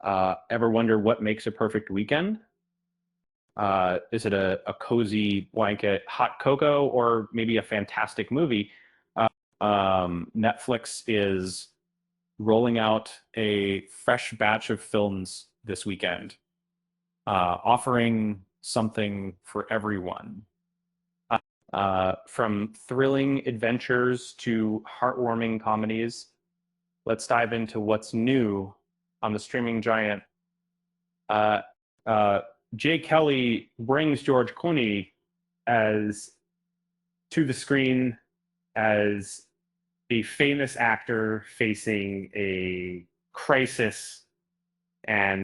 Ever wonder what makes a perfect weekend? Is it a cozy blanket, hot cocoa, or maybe a fantastic movie? Netflix is rolling out a fresh batch of films this weekend, offering something for everyone. From thrilling adventures to heartwarming comedies, let's dive into what's new on the streaming giant. Uh, uh, Jay Kelly brings George Clooney as to the screen as a famous actor facing a crisis, and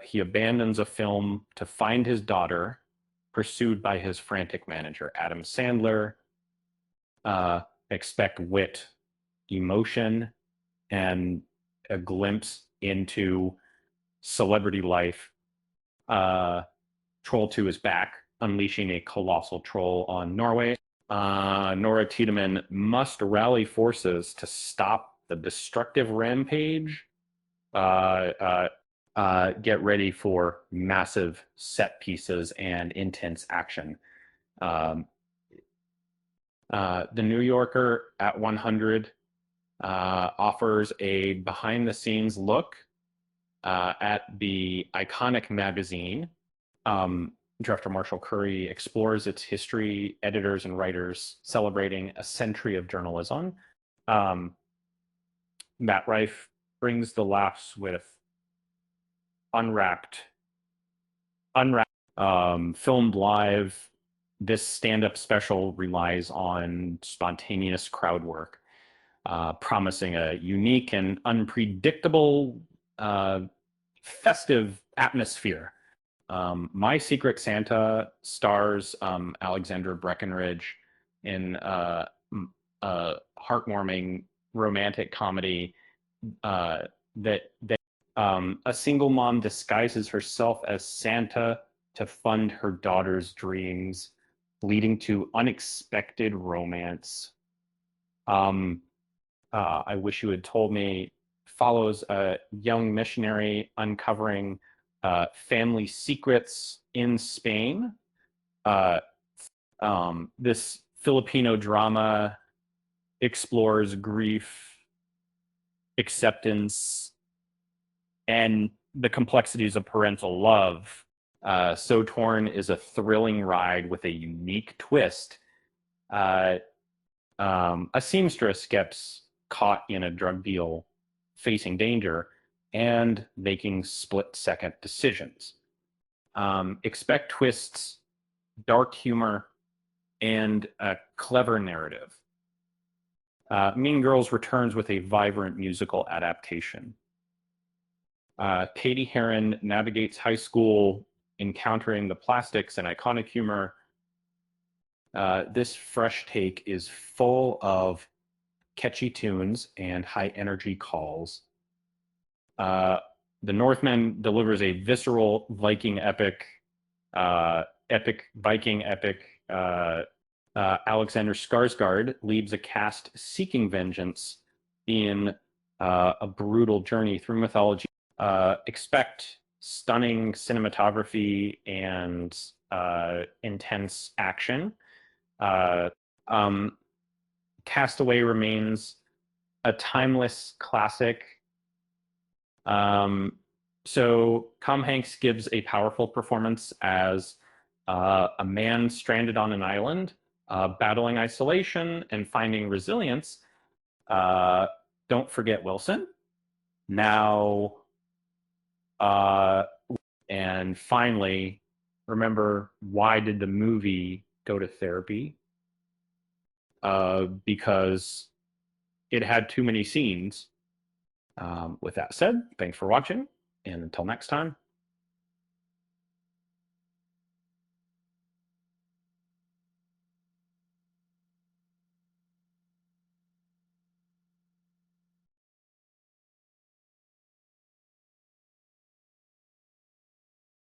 he abandons a film to find his daughter, pursued by his frantic manager, Adam Sandler. Expect wit, emotion, and a glimpse into celebrity life. Uh, Troll 2 is back, unleashing a colossal troll on Norway. Nora Tiedemann must rally forces to stop the destructive rampage. Get ready for massive set pieces and intense action. Um, the New Yorker at 100 offers a behind the scenes look at the iconic magazine. Director Marshall Curry explores its history, editors and writers celebrating a century of journalism. Matt Rife brings the laughs with unwrapped, filmed live. This stand-up special relies on spontaneous crowd work, promising a unique and unpredictable, festive atmosphere. My Secret Santa stars Alexandra Breckenridge in a heartwarming romantic comedy that a single mom disguises herself as Santa to fund her daughter's dreams, leading to unexpected romance. I Wish You Had Told Me follows a young missionary uncovering family secrets in Spain. This Filipino drama explores grief, acceptance, and the complexities of parental love. So Torn is a thrilling ride with a unique twist. A seamstress gets caught in a drug deal, facing danger, and making split-second decisions. Expect twists, dark humor, and a clever narrative. Mean Girls returns with a vibrant musical adaptation. Katie Heron navigates high school, encountering the plastics and iconic humor. This fresh take is full of catchy tunes and high energy calls. The Northman delivers a visceral Viking epic, Viking epic. Alexander Skarsgård leads a cast seeking vengeance in a brutal journey through mythology. Expect stunning cinematography and intense action. Castaway remains a timeless classic. So Tom Hanks gives a powerful performance as a man stranded on an island, battling isolation and finding resilience. Don't forget Wilson. Now, and finally, remember, why did the movie go to therapy? Because it had too many scenes. With that said, thanks for watching, and until next time.